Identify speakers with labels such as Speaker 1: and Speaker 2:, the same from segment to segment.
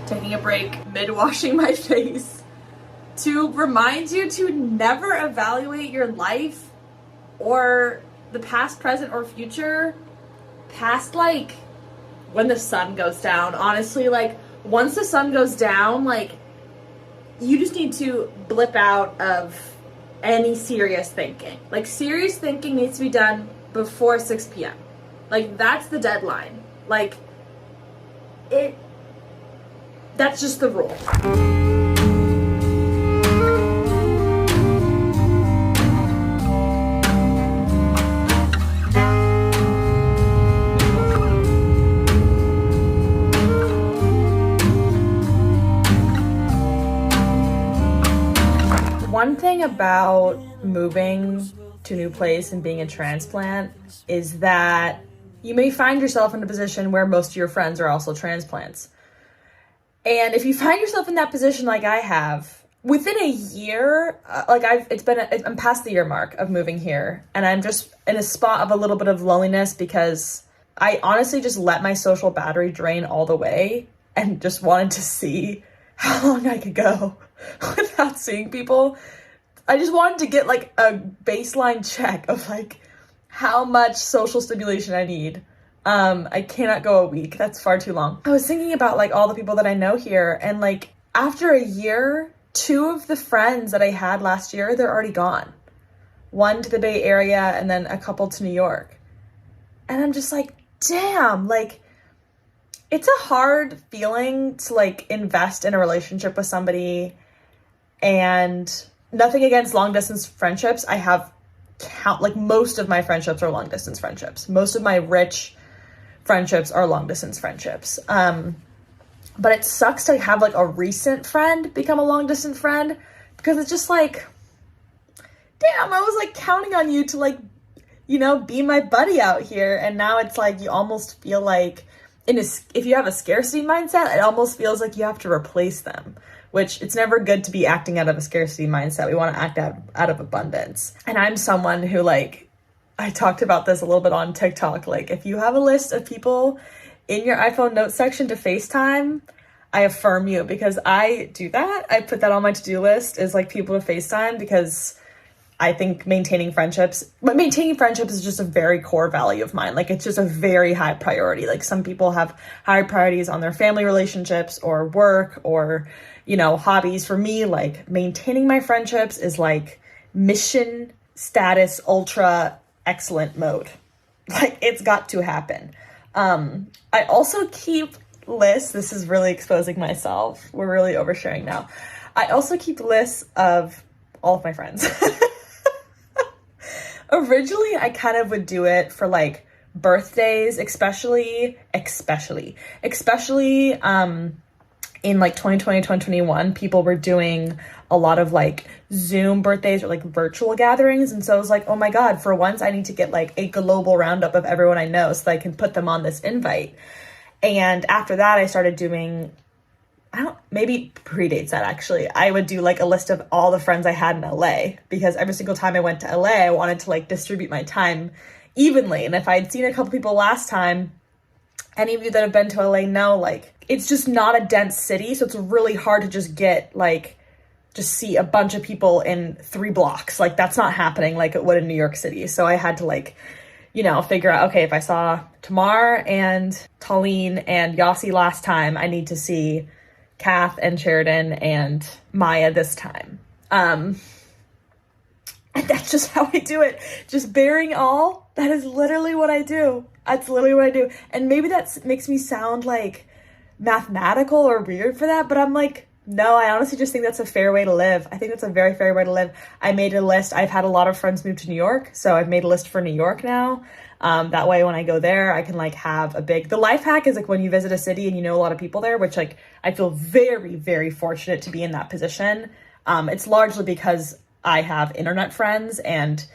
Speaker 1: taking a break mid-washing my face to remind you to never evaluate your life or the past, present, or future past, like, when the sun goes down. Honestly, like, once the sun goes down, like, you just need to blip out of any serious thinking. Like, serious thinking needs to be done before 6 p.m. Like, that's the deadline. Like, that's just the rule. One thing about moving to a new place and being a transplant is that you may find yourself in a position where most of your friends are also transplants. And if you find yourself in that position like I have, within a year, I'm past the year mark of moving here, and I'm just in a spot of a little bit of loneliness because I honestly just let my social battery drain all the way and just wanted to see how long I could go without seeing people. I just wanted to get like a baseline check of like how much social stimulation I need. I cannot go a week. That's far too long. I was thinking about like all the people that I know here, and like after a year, 2 of the friends that I had last year, they're already gone. 1 to the Bay Area and then a couple to New York. And I'm just like, damn, like it's a hard feeling to like invest in a relationship with somebody. And nothing against long distance friendships. I have most of my friendships are long distance friendships. Most of my rich friendships are long distance friendships. But it sucks to have like a recent friend become a long distance friend, because it's just like, damn, I was like counting on you to like, you know, be my buddy out here. And now it's like, you almost feel like if you have a scarcity mindset, it almost feels like you have to replace them, which it's never good to be acting out of a scarcity mindset. We want to act out of abundance. And I'm someone who like, I talked about this a little bit on TikTok. Like if you have a list of people in your iPhone notes section to FaceTime, I affirm you, because I do that. I put that on my to-do list is like people to FaceTime, because I think maintaining friendships is just a very core value of mine. Like it's just a very high priority. Like some people have high priorities on their family relationships or work or, you know, hobbies. For me, like maintaining my friendships is like mission status, ultra excellent mode. Like it's got to happen. I also keep lists. This is really exposing myself. We're really oversharing now. I also keep lists of all of my friends. Originally, I kind of would do it for like birthdays, especially in like 2020, 2021, people were doing a lot of like Zoom birthdays or like virtual gatherings. And so I was like, oh my God, for once I need to get like a global roundup of everyone I know so that I can put them on this invite. And after that, I started doing, maybe predates that actually. I would do like a list of all the friends I had in LA, because every single time I went to LA, I wanted to like distribute my time evenly. And if I had seen a couple people last time, any of you that have been to LA know, like, it's just not a dense city. So it's really hard to just see a bunch of people in 3 blocks. Like that's not happening like it would in New York City. So I had to like, you know, figure out, okay, if I saw Tamar and Tallene and Yossi last time, I need to see Kath and Sheridan and Maya this time. And that's just how I do it. Just bearing all. That is literally what I do. That's literally what I do. And maybe that makes me sound like mathematical or weird for that, but I'm like, no, I honestly just think that's a fair way to live. I think that's a very fair way to live. I made a list. I've had a lot of friends move to New York, so I've made a list for New York now. That way when I go there, I can like have the life hack is like when you visit a city and you know a lot of people there, which like I feel very, very fortunate to be in that position. It's largely because I have internet friends, and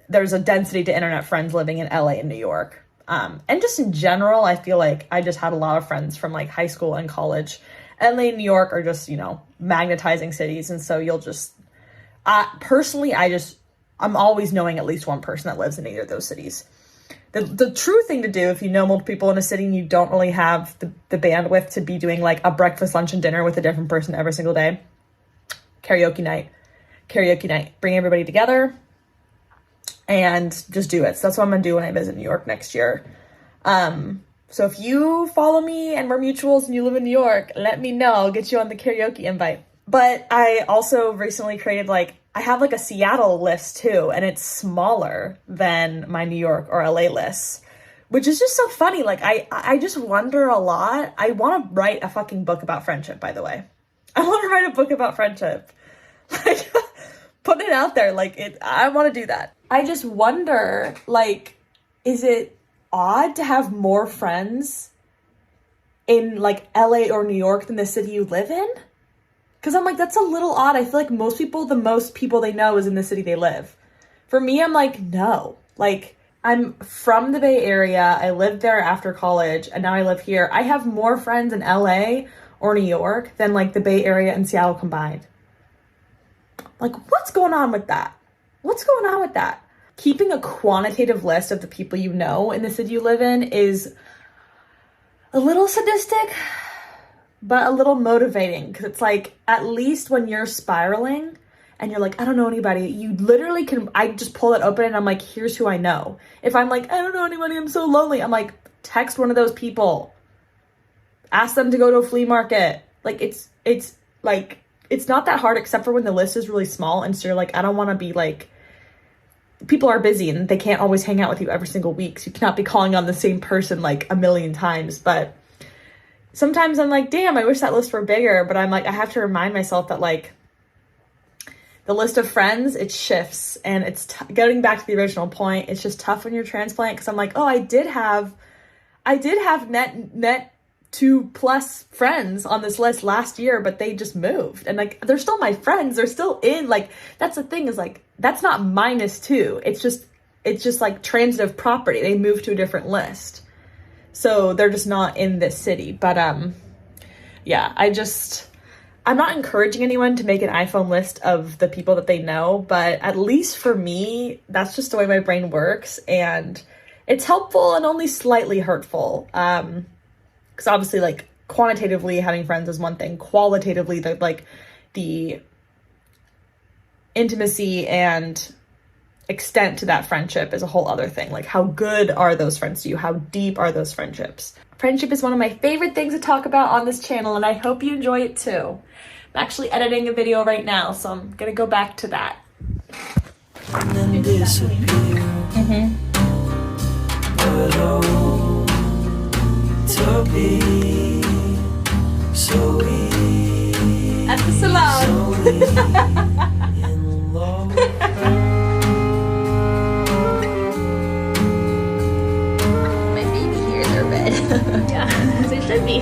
Speaker 1: there's a density to internet friends living in LA and New York. And just in general, I feel like I just had a lot of friends from like high school and college. LA and New York are just, you know, magnetizing cities. And so you'll just, personally, I'm always knowing at least one person that lives in either of those cities. The true thing to do if you know multiple people in a city and you don't really have the bandwidth to be doing like a breakfast, lunch, and dinner with a different person every single day, karaoke night. Bring everybody together and just do it. So that's what I'm gonna do when I visit New York next year. So if you follow me and we're mutuals and you live in New York, let me know. I'll get you on the karaoke invite. But I also recently created I have like a Seattle list too, and it's smaller than my New York or LA lists, which is just so funny. Like I just wonder a lot. I want to write a fucking book about friendship, by the way. I want to write a book about friendship. Like, put it out there. I want to do that. I just wonder, is it odd to have more friends in LA or New York than the city you live in? Because I'm that's a little odd. I feel like most people, the most people they know is in the city they live. For me, I'm no. I'm from the Bay Area. I lived there after college, and now I live here. I have more friends in LA or New York than the Bay Area and Seattle combined. What's going on with that? Keeping a quantitative list of the people you know in the city you live in is a little sadistic, but a little motivating, because it's at least when you're spiraling and you're I don't know anybody, you literally can, I just pull it open and I'm here's who I know. If I'm I don't know anybody, I'm so lonely, I'm text one of those people. Ask them to go to a flea market. It's not that hard, except for when the list is really small and so you're I don't want to be people are busy and they can't always hang out with you every single week. So you cannot be calling on the same person a million times. But sometimes I'm damn, I wish that list were bigger. But I'm I have to remind myself that the list of friends, it shifts. And it's getting back to the original point. It's just tough when you're transplant, because I'm oh, I did have net 2+ friends on this list last year, but they just moved, and they're still my friends. They're still in, that's the thing, is that's not -2. It's just transitive property. They moved to a different list, so they're just not in this city. But yeah, I'm not encouraging anyone to make an iPhone list of the people that they know, but at least for me, that's just the way my brain works, and it's helpful and only slightly hurtful. Because obviously, quantitatively having friends is one thing. Qualitatively, the intimacy and extent to that friendship is a whole other thing. How good are those friends to you? How deep are those friendships? Friendship is one of my favorite things to talk about on this channel, and I hope you enjoy it too. I'm actually editing a video right now, so I'm gonna go back to that. And then disappear. To be so easy. At the salon. So in love. My baby hairs are red. Yeah, as they should be.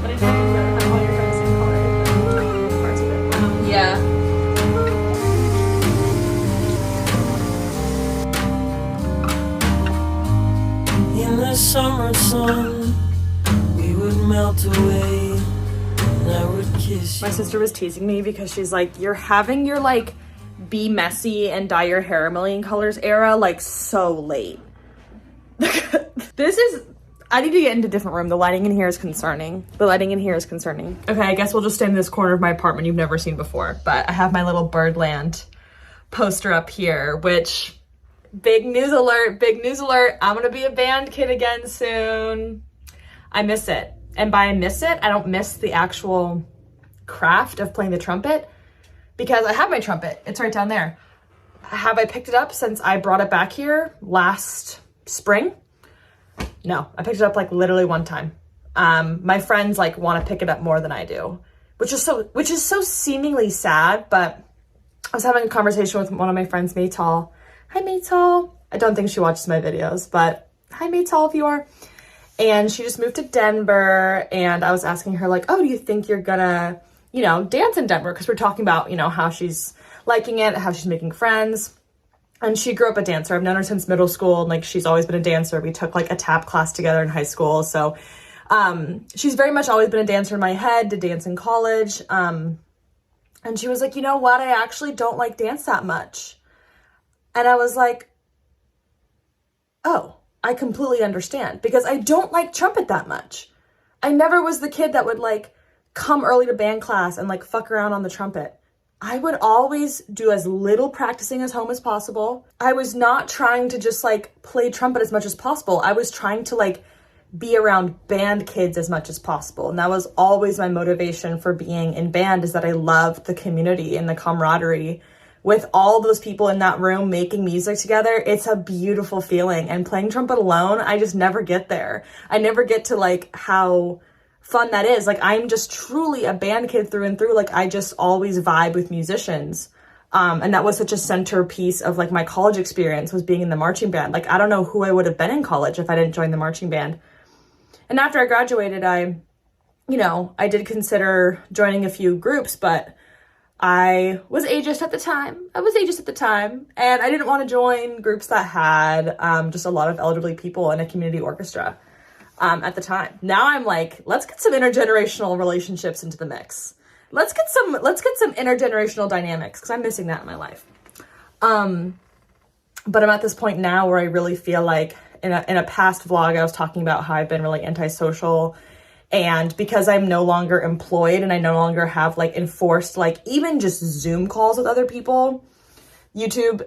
Speaker 1: But I think that have all your friends the same color. Parts of it. Yeah. In the summer sun, we would melt away, and I would kiss you. My sister was teasing me because she's you're having your be messy and dye your hair a million colors era so late. I need to get into a different room. The lighting in here is concerning. Okay, I guess we'll just stay in this corner of my apartment you've never seen before. But I have my little Birdland poster up here, which... Big news alert, I'm gonna be a band kid again soon. I miss it. And by I miss it, I don't miss the actual craft of playing the trumpet, because I have my trumpet. It's right down there. Have I picked it up since I brought it back here last spring? No, I picked it up literally one time. My friends want to pick it up more than I do, which is so seemingly sad. But I was having a conversation with one of my friends, Maytal. Hi, Maytal. I don't think she watches my videos, but hi, Maytal, if you are. And she just moved to Denver, and I was asking her oh, do you think you're gonna, dance in Denver? Because we're talking about, how she's liking it, how she's making friends. And she grew up a dancer. I've known her since middle school, and she's always been a dancer. We took a tap class together in high school. So she's very much always been a dancer in my head, did dance in college. And she was you know what? I actually don't like dance that much. And I was oh, I completely understand, because I don't like trumpet that much. I never was the kid that would like come early to band class and like fuck around on the trumpet. I would always do as little practicing at home as possible. I was not trying to just like play trumpet as much as possible. I was trying to like be around band kids as much as possible. And that was always my motivation for being in band, is that I loved the community and the camaraderie with all those people in that room making music together. It's a beautiful feeling. And playing trumpet alone, I just never get there. I never get to like how fun that is. Like, I'm just truly a band kid through and through. Like, I just always vibe with musicians. And that was such a centerpiece of like my college experience, was being in the marching band. Like, I don't know who I would have been in college if I didn't join the marching band. And after I graduated, I did consider joining a few groups, but I was ageist at the time. And I didn't want to join groups that had just a lot of elderly people in a community orchestra at the time. Now I'm like, let's get some intergenerational relationships into the mix. Let's get some intergenerational dynamics, because I'm missing that in my life. But I'm at this point now where I really feel like, in a past vlog, I was talking about how I've been really antisocial. And because I'm no longer employed and I no longer have like enforced, like even just Zoom calls with other people, YouTube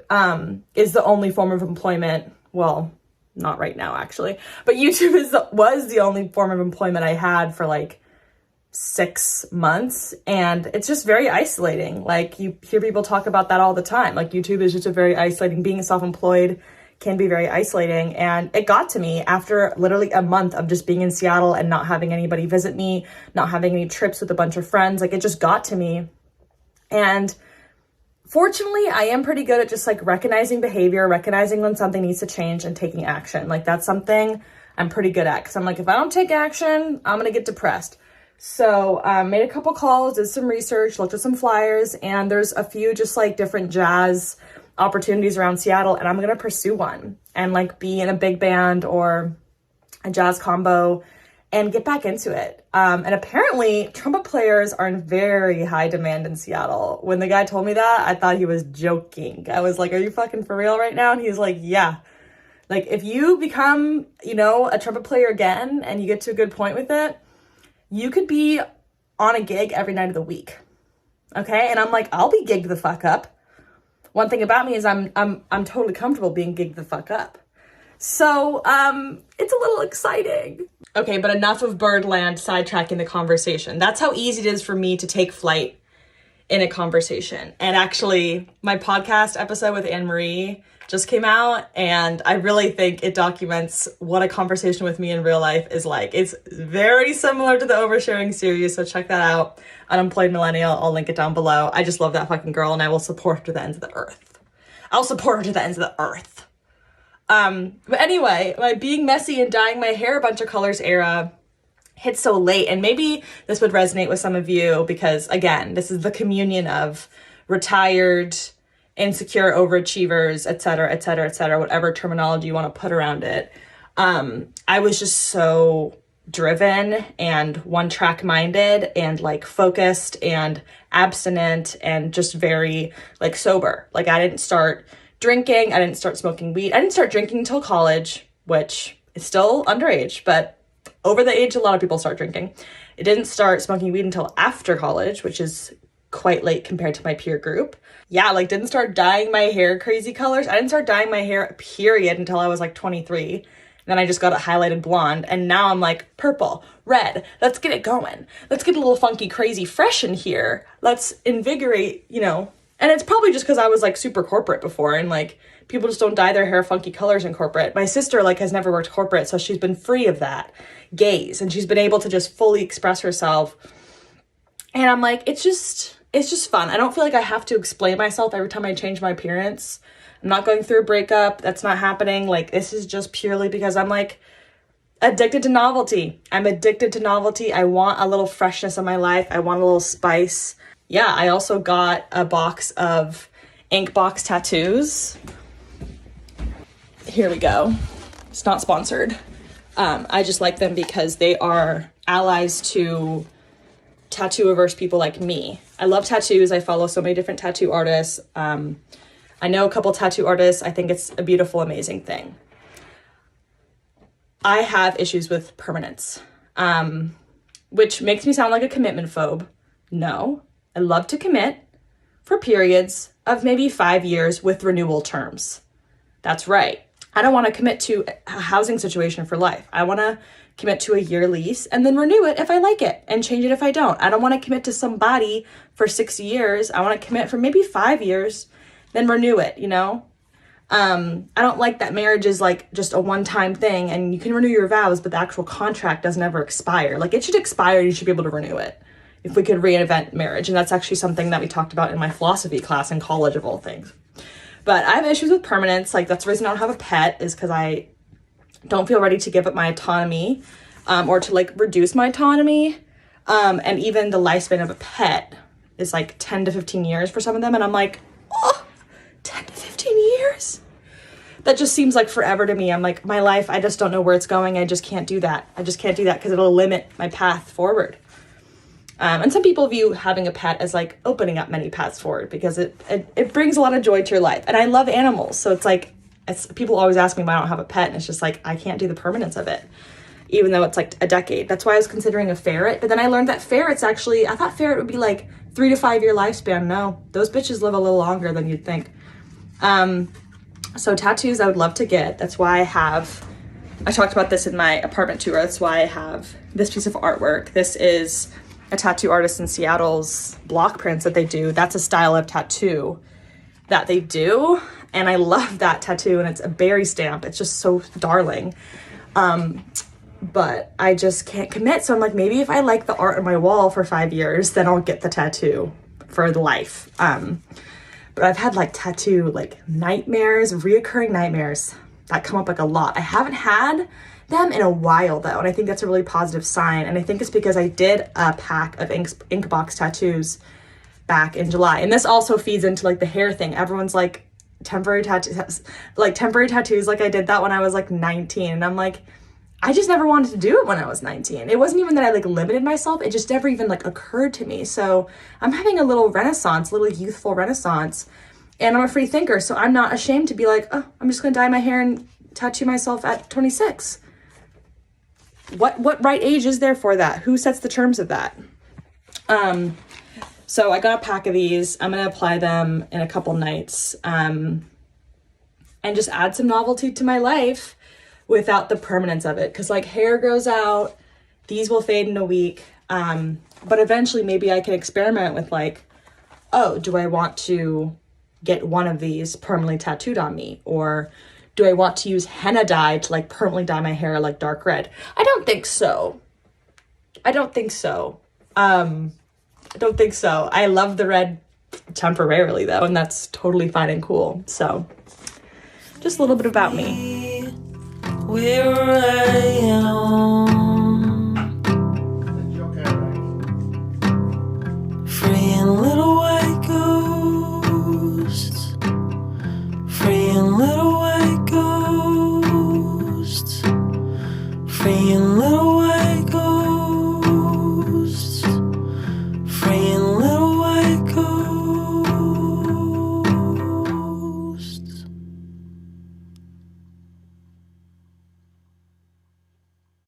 Speaker 1: is the only form of employment. Well, not right now actually, but YouTube was the only form of employment I had for like 6 months. And it's just very isolating. Like, you hear people talk about that all the time. Like, YouTube is just a very isolating, being self-employed can be very isolating. And it got to me after literally a month of just being in Seattle and not having anybody visit me, not having any trips with a bunch of friends. Like, it just got to me. And fortunately, I am pretty good at just like recognizing behavior, recognizing when something needs to change, and taking action. Like, that's something I'm pretty good at, because I'm like, if I don't take action, I'm gonna get depressed. So made a couple calls, did some research, looked at some flyers, and there's a few just like different jazz opportunities around Seattle, and I'm gonna pursue one and like be in a big band or a jazz combo and get back into it. And apparently trumpet players are in very high demand in Seattle. When the guy told me that, I thought he was joking. I was like, are you fucking for real right now? And he's like, yeah. Like, if you become, a trumpet player again and you get to a good point with it, you could be on a gig every night of the week. Okay? And I'm like, I'll be gigged the fuck up. One thing about me is I'm totally comfortable being gigged the fuck up. So, it's a little exciting. Okay, but enough of Birdland sidetracking the conversation. That's how easy it is for me to take flight in a conversation. And actually, my podcast episode with Anne-Marie just came out, and I really think it documents what a conversation with me in real life is like. It's very similar to the Oversharing series, so check that out. Unemployed Millennial, I'll link it down below. I just love that fucking girl, and I will support her to the ends of the earth. I'll support her to the ends of the earth. But anyway, my being messy and dyeing my hair a bunch of colors era hit so late, and maybe this would resonate with some of you, because again, this is the communion of retired, insecure overachievers, etc., whatever terminology you want to put around it. I was just so driven and one-track minded and like focused and abstinent and just very like sober. Like, I didn't start drinking, I didn't start smoking weed, I didn't start drinking until college, which is still underage, but over the age a lot of people start drinking. I didn't start smoking weed until after college, which is quite late compared to my peer group. Yeah, like, didn't start dyeing my hair crazy colors. I didn't start dyeing my hair, period, until I was like 23. Then I just got it highlighted blonde, and now I'm like, purple, red, let's get it going. Let's get a little funky, crazy, fresh in here. Let's invigorate, And it's probably just because I was like super corporate before, and like people just don't dye their hair funky colors in corporate. My sister like has never worked corporate, so she's been free of that gaze, and she's been able to just fully express herself. And I'm like, it's just fun. I don't feel like I have to explain myself every time I change my appearance. I'm not going through a breakup. That's not happening. Like, this is just purely because I'm like addicted to novelty. I'm addicted to novelty. I want a little freshness in my life. I want a little spice. Yeah, I also got a box of ink box tattoos. Here we go. It's not sponsored. I just like them because they are allies to tattoo averse people like me. I love tattoos. I follow so many different tattoo artists. I know a couple tattoo artists. I think it's a beautiful, amazing thing. I have issues with permanence, which makes me sound like a commitment phobe. No, I love to commit for periods of maybe 5 years with renewal terms. That's right. I don't want to commit to a housing situation for life. I want to commit to a year lease and then renew it if I like it and change it if I don't. I don't want to commit to somebody for 6 years. I want to commit for maybe 5 years, then renew it, you know? I don't like that marriage is like just a one-time thing and you can renew your vows, but the actual contract doesn't ever expire. Like it should expire, you should be able to renew it if we could reinvent marriage. And that's actually something that we talked about in my philosophy class in college of all things. But I have issues with permanence. Like that's the reason I don't have a pet, is because I don't feel ready to give up my autonomy, or to like reduce my autonomy. And even the lifespan of a pet is like 10 to 15 years for some of them. And I'm like, oh, 10 to 15 years? That just seems like forever to me. I'm like, my life, I just don't know where it's going. I just can't do that. I just can't do that because it'll limit my path forward. And some people view having a pet as like opening up many paths forward because it brings a lot of joy to your life. And I love animals. So it's like, people always ask me why I don't have a pet. And it's just like, I can't do the permanence of it, even though it's like a decade. That's why I was considering a ferret. But then I learned that ferrets actually, I thought ferret would be like 3 to 5 year lifespan. No, those bitches live a little longer than you'd think. So tattoos I would love to get. That's why I talked about this in my apartment tour. That's why I have this piece of artwork. This is a tattoo artist in Seattle's block prints that they do. That's a style of tattoo that they do. And I love that tattoo, and it's a berry stamp. It's just so darling. But I just can't commit. So I'm like, maybe if I like the art on my wall for 5 years, then I'll get the tattoo for life. But I've had like tattoo, like nightmares, reoccurring nightmares that come up like a lot. I haven't had them in a while though, and I think that's a really positive sign. And I think it's because I did a pack of ink box tattoos back in July. And this also feeds into like the hair thing. Everyone's like temporary tattoos, like I did that when I was like 19. And I'm like, I just never wanted to do it when I was 19. It wasn't even that I like limited myself. It just never even like occurred to me. So I'm having a little renaissance, little youthful renaissance, and I'm a free thinker. So I'm not ashamed to be like, oh, I'm just going to dye my hair and tattoo myself at 26. What right age is there for that? Who sets the terms of that? So I got a pack of these. I'm going to apply them in a couple nights, and just add some novelty to my life without the permanence of it. Cause like hair grows out, these will fade in a week. But eventually maybe I can experiment with like, oh, do I want to get one of these permanently tattooed on me? Or do I want to use henna dye to like permanently dye my hair like dark red? I don't think so. I don't think so. I love the red temporarily though, and that's totally fine and cool. So just a little bit about me. We're